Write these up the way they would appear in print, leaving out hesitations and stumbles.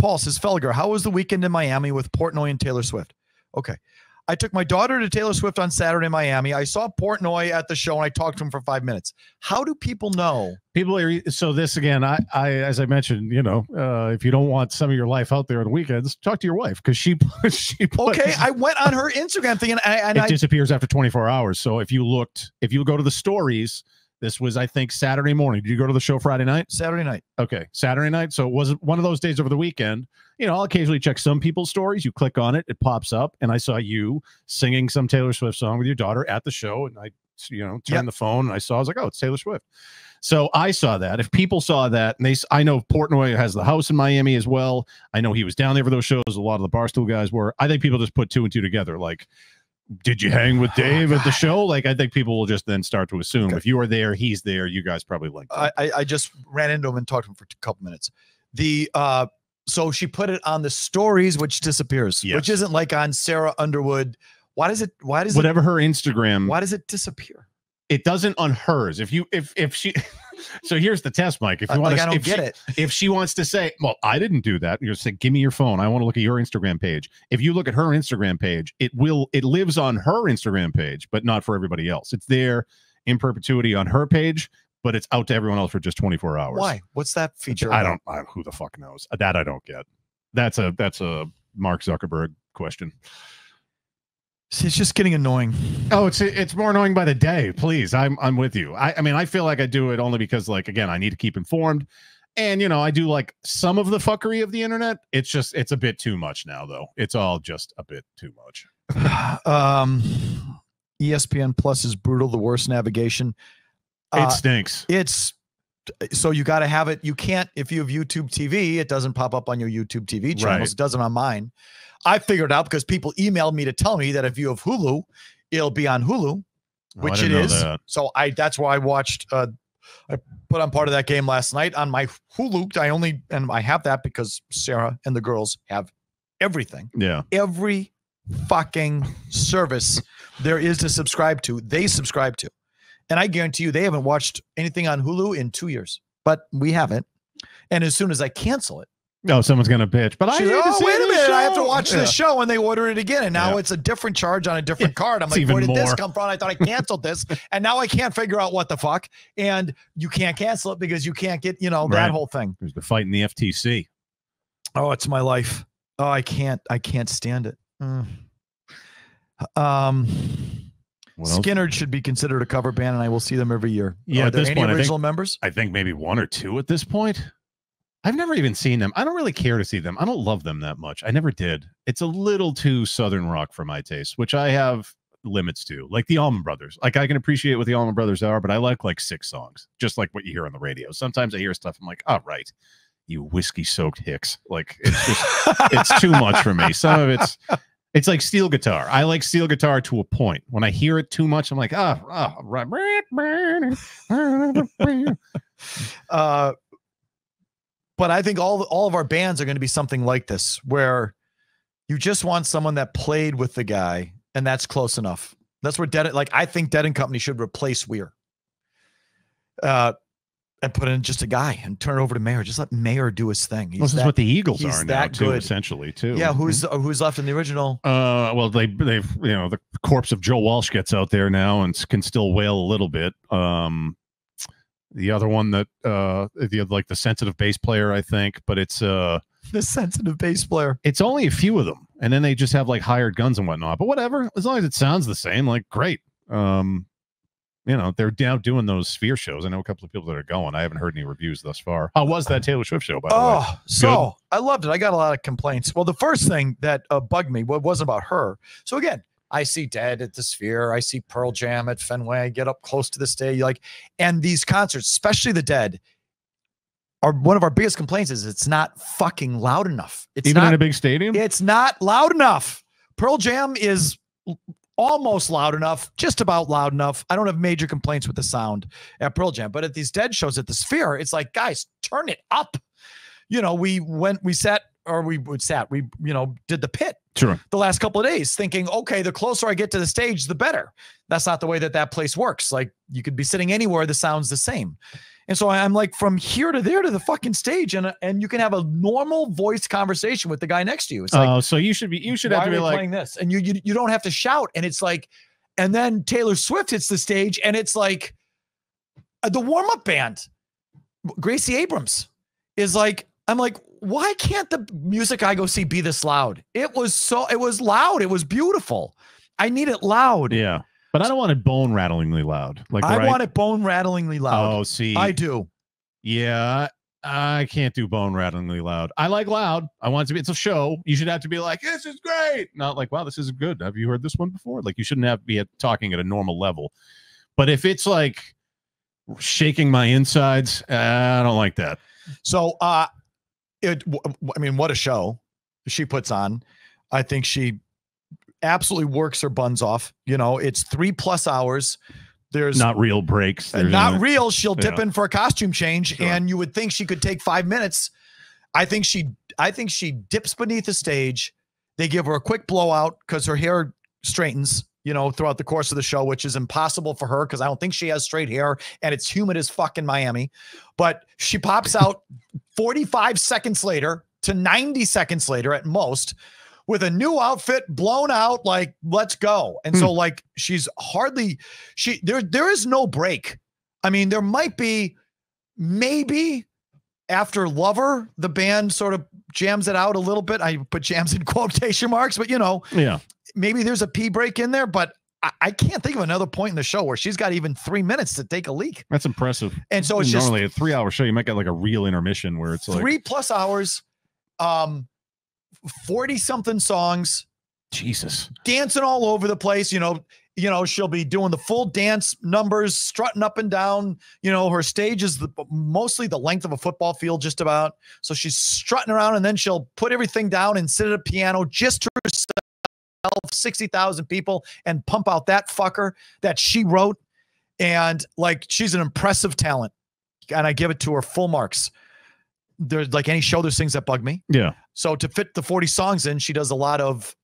Paul says, Felger, how was the weekend in Miami with Portnoy and Taylor Swift? Okay. I took my daughter to Taylor Swift on Saturday in Miami. I saw Portnoy at the show and I talked to him for 5 minutes. How do people know? People are, so this again, I as I mentioned, if you don't want some of your life out there on the weekends, talk to your wife because she okay, I went on her Instagram thing and it disappears after 24 hours. So if you go to the stories, this was, I think, Saturday morning. Did you go to the show Friday night? Saturday night. Okay, Saturday night. So it wasn't one of those days over the weekend. I'll occasionally check some people's stories. You click on it, it pops up, and I saw you singing some Taylor Swift song with your daughter at the show, and I, turned the phone, and I was like, oh, it's Taylor Swift. So I saw that. If people saw that, and I know Portnoy has the house in Miami as well. I know he was down there for those shows. A lot of the Barstool guys were. I think people just put two and two together, like, did you hang with Dave at the show? Like, I think people will just then start to assume if you are there, he's there. You guys probably linked. I just ran into him and talked to him for a couple minutes. So she put it on the stories, which disappears, which isn't like on Sarah Underwood. Why does her Instagram? Why does it disappear? It doesn't on hers. If she. So here's the test, Mike. If you want to, if she wants to say, well, I didn't do that, you say, give me your phone. I want to look at your Instagram page. If you look at her Instagram page, it lives on her Instagram page, but not for everybody else. It's there in perpetuity on her page, but it's out to everyone else for just 24 hours. Why? What's that feature? I don't. Who the fuck knows? That I don't get. That's a Mark Zuckerberg question. It's just getting annoying. Oh, it's more annoying by the day. Please, I'm with you. I mean, I feel like I do it only because, like, again, I need to keep informed, and I do like some of the fuckery of the internet. It's a bit too much now, though. It's all just a bit too much. ESPN Plus is brutal. The worst navigation. It stinks. So you got to have it. You can't, if you have YouTube TV, it doesn't pop up on your YouTube TV channels. Right. It doesn't on mine. I figured out because people emailed me to tell me that if you have Hulu, it'll be on Hulu, which it is. So that's why I watched. I put on part of that game last night on my Hulu. I have that because Sarah and the girls have everything. Yeah, every fucking service there is to subscribe to, they subscribe to, and I guarantee you they haven't watched anything on Hulu in 2 years. But we haven't, and as soon as I cancel it. No, someone's gonna bitch. But wait a minute, I have to watch this show, and they order it again, and now it's a different charge on a different card. I'm like, where did this come from? I thought I canceled this, and now I can't figure out what the fuck. And you can't cancel it because you can't get, that whole thing. There's the fight in the FTC. Oh, it's my life. Oh, I can't stand it. Skinner should be considered a cover band, and I will see them every year. Yeah, at this point, original members? I think maybe one or two at this point. I've never even seen them. I don't really care to see them. I don't love them that much. I never did. It's a little too Southern rock for my taste, which I have limits to. Like the Allman Brothers. Like, I can appreciate what the Allman Brothers are, but I like 6 songs, just like what you hear on the radio. Sometimes I hear stuff, I'm like, all right, you whiskey-soaked hicks. Like, it's just, it's too much for me. Some of it's like steel guitar. I like steel guitar to a point. When I hear it too much, I'm like, right. But I think all of our bands are going to be something like this, where you just want someone that played with the guy, and that's close enough. That's where I think Dead & Company should replace Weir. And put in just a guy and turn it over to Mayer. Just let Mayer do his thing. This is what the Eagles are now, too, essentially, too. Yeah, who's left in the original? Well, they've the corpse of Joe Walsh gets out there now and can still wail a little bit. The other one that the sensitive bass player, I think, but it's the sensitive bass player. It's only a few of them, and then they just have like hired guns and whatnot. But whatever, as long as it sounds the same, like great. They're now doing those Sphere shows. I know a couple of people that are going. I haven't heard any reviews thus far. How was that Taylor Swift show, by the way? So I loved it. I got a lot of complaints. Well, the first thing that bugged me wasn't about her. So again, I see Dead at the Sphere. I see Pearl Jam at Fenway. I get up close to the stage. And these concerts, especially the Dead, are one of our biggest complaints is it's not fucking loud enough. It's even not, in a big stadium? It's not loud enough. Pearl Jam is almost loud enough, just about loud enough. I don't have major complaints with the sound at Pearl Jam, but at these Dead shows at the Sphere, it's like, guys, turn it up. We did the pit the last couple of days thinking, okay, the closer I get to the stage, the better. That's not the way that place works. Like, you could be sitting anywhere, the sound's the same. And so I'm like from here to there to the fucking stage, and you can have a normal voice conversation with the guy next to you. It's like, so you should have to be like playing this, and you don't have to shout. And it's like, and then Taylor Swift hits the stage, and it's like the warm-up band, Gracie Abrams, is like, I'm like, why can't the music I go see be this loud? It was loud. It was beautiful. I need it loud. Yeah. But I don't want it bone-rattlingly loud. Like I want it bone-rattlingly loud. Oh, see. I do. Yeah, I can't do bone-rattlingly loud. I like loud. I want it to be, it's a show. You should have to be like, this is great. Not like, wow, this is good. Have you heard this one before? Like, you shouldn't have to be talking at a normal level. But if it's like shaking my insides, I don't like that. So, I mean, what a show she puts on. I think she absolutely works her buns off. You know, it's 3+ hours. There's not real breaks. Not real. She'll dip in for a costume change, and you would think she could take 5 minutes. I think she dips beneath the stage. They give her a quick blowout because her hair straightens, you know, throughout the course of the show, which is impossible for her because I don't think she has straight hair, and it's humid as fuck in Miami. But she pops out 45 seconds later to 90 seconds later at most, with a new outfit, blown out, like, let's go. And so, like, she's hardly, there is no break. I mean, there might be, maybe after Lover, the band sort of jams it out a little bit. I put jams in quotation marks, but you know, maybe there's a pee break in there, but I can't think of another point in the show where she's got even 3 minutes to take a leak. That's impressive. And so it's normally a 3-hour show. You might get like a real intermission where it's like 3+ hours, 40-something songs, Jesus, dancing all over the place. You know, she'll be doing the full dance numbers, strutting up and down. You know, her stage is mostly the length of a football field, just about. So she's strutting around, and then she'll put everything down and sit at a piano just to herself, 60,000 people, and pump out that fucker that she wrote. And like, she's an impressive talent, and I give it to her full marks. There's like any show, there's things that bug me. Yeah. So to fit the 40 songs in, she does a lot of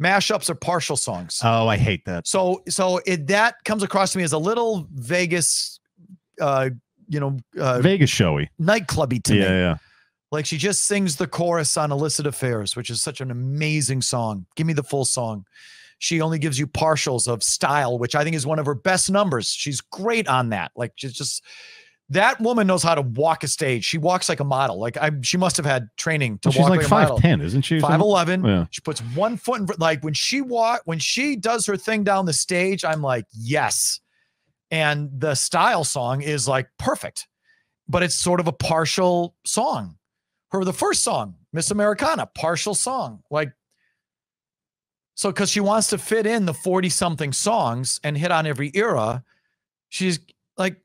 mashups or partial songs. Oh, I hate that. So that comes across to me as a little Vegas, Vegas showy, nightclubby to me. Yeah. Like, she just sings the chorus on Illicit Affairs, which is such an amazing song. Give me the full song. She only gives you partials of Style, which I think is one of her best numbers. She's great on that. Like, she's just, that woman knows how to walk a stage. She walks like a model. Like, she must have had training to walk like a model. She's like 5'10", isn't she? 5'11". Yeah. She puts one foot in, like, when she does her thing down the stage, I'm like, yes. And the Style song is like perfect, but it's sort of a partial song. The first song, Miss Americana, partial song. Like, so because she wants to fit in the 40-something songs and hit on every era, she's like,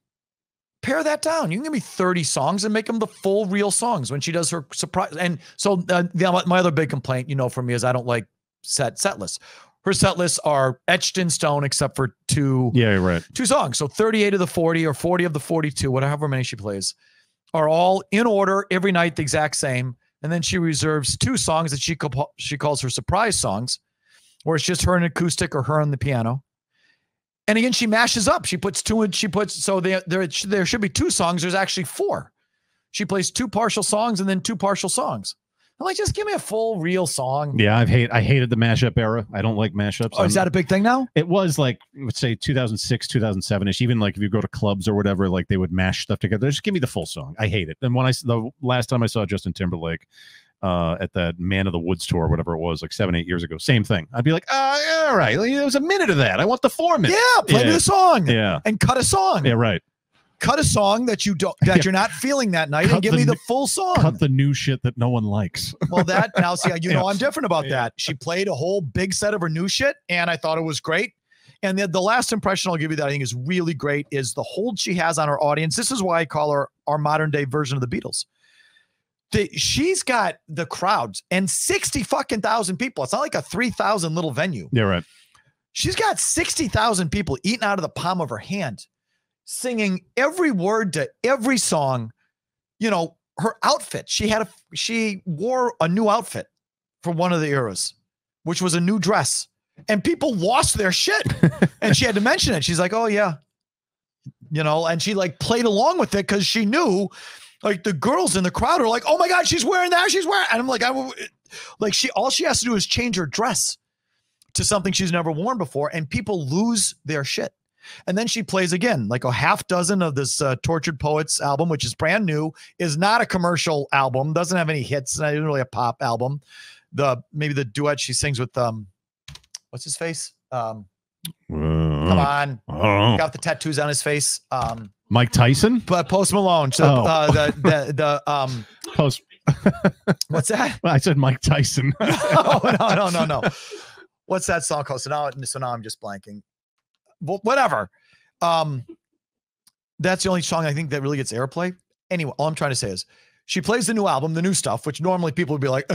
pare that down. You can give me 30 songs and make them the full real songs when she does her surprise. And so my other big complaint, from me, is I don't like set lists. Her set lists are etched in stone except for two songs. So 38 of the 40 or 40 of the 42, whatever many she plays, are all in order every night, the exact same. And then she reserves 2 songs that she calls her surprise songs, where it's just her and acoustic or her on the piano. And again, she mashes up. She puts 2 and so there should be 2 songs. There's actually 4. She plays 2 partial songs and then 2 partial songs. I'm like, just give me a full real song. Yeah, I hated the mashup era. I don't like mashups. Oh, is that a big thing now? It was like, let's say 2006, 2007-ish. Even like if you go to clubs or whatever, like they would mash stuff together. Just give me the full song. I hate it. And the last time I saw Justin Timberlake at that Man of the Woods tour, whatever it was, like 7-8 years ago, same thing. I'd be like, all right, there was a minute of that. I want the 4 minutes. Yeah, play me the song. Yeah, and cut a song. Yeah, right. Cut a song that you're not feeling that night, and give me the full song. Cut the new shit that no one likes. Well, I'm different about that. She played a whole big set of her new shit, and I thought it was great. And the last impression I'll give you that I think is really great is the hold she has on her audience. This is why I call her our modern day version of the Beatles. She's got the crowds and 60,000 people. It's not like a 3,000 little venue. Yeah, right. She's got 60,000 people eating out of the palm of her hand, singing every word to every song. Her outfit. She wore a new outfit for one of the eras, which was a new dress, and people lost their shit. And she had to mention it. She's like, "Oh yeah, you know, and she like played along with it because she knew like the girls in the crowd are like, oh my God, she's wearing that. She's wearing, and I'm like, all she has to do is change her dress to something she's never worn before. And people lose their shit. And then she plays again, like a half dozen of this Tortured Poets album, which is brand new, is not a commercial album, doesn't have any hits, not really a pop album. Maybe the duet she sings with what's his face? Come on, got the tattoos on his face. Mike Tyson, but Post Malone. So the Post. What's that? Well, I said Mike Tyson. Oh, no. What's that song called? So now I'm just blanking. Well, whatever. That's the only song I think that really gets airplay. Anyway, all I'm trying to say is she plays the new album, the new stuff, which normally people would be like,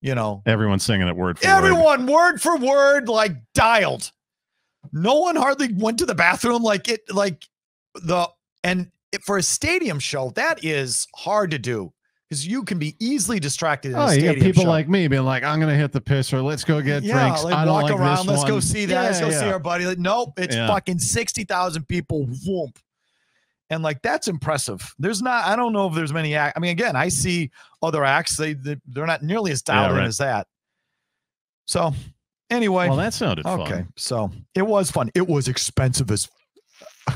you know. Everyone's singing it word for word. Word for word, like dialed. No one hardly went to the bathroom for a stadium show, that is hard to do. Because you can be easily distracted in a stadium people show. like me being like, I'm gonna hit the piss, or let's go get drinks. Like I don't walk like around, this let's go see that. Let's go see our buddy. Like, nope, it's fucking 60,000 people. Whoop. And like that's impressive. I don't know if there's many acts. I mean, again, I see other acts. They're not nearly as dialed in as that. So anyway. Well, that sounded fun. Okay. So it was fun. It was expensive as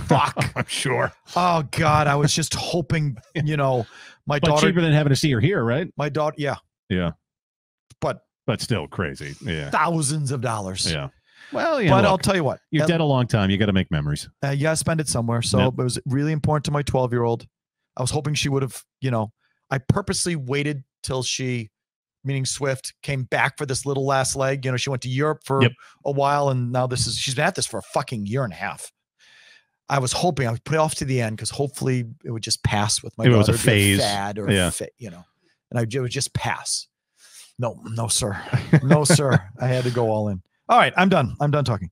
fuck. I'm sure. Oh God. I was just hoping, my daughter, cheaper than having to see her here, right? My daughter, yeah. But still crazy. Yeah. Thousands of dollars. Yeah. Well, I'll tell you what. You're dead a long time. You got to make memories. You got to spend it somewhere. So it was really important to my 12-year-old. I was hoping she would have, I purposely waited till she, meaning Swift, came back for this little last leg. She went to Europe for a while, and now she's been at this for a fucking year and a half. I was hoping I would put it off to the end because hopefully it would just pass with my daughter. It was a phase. Fad or and it would just pass. No, sir. No, sir. I had to go all in. All right, I'm done. I'm done talking.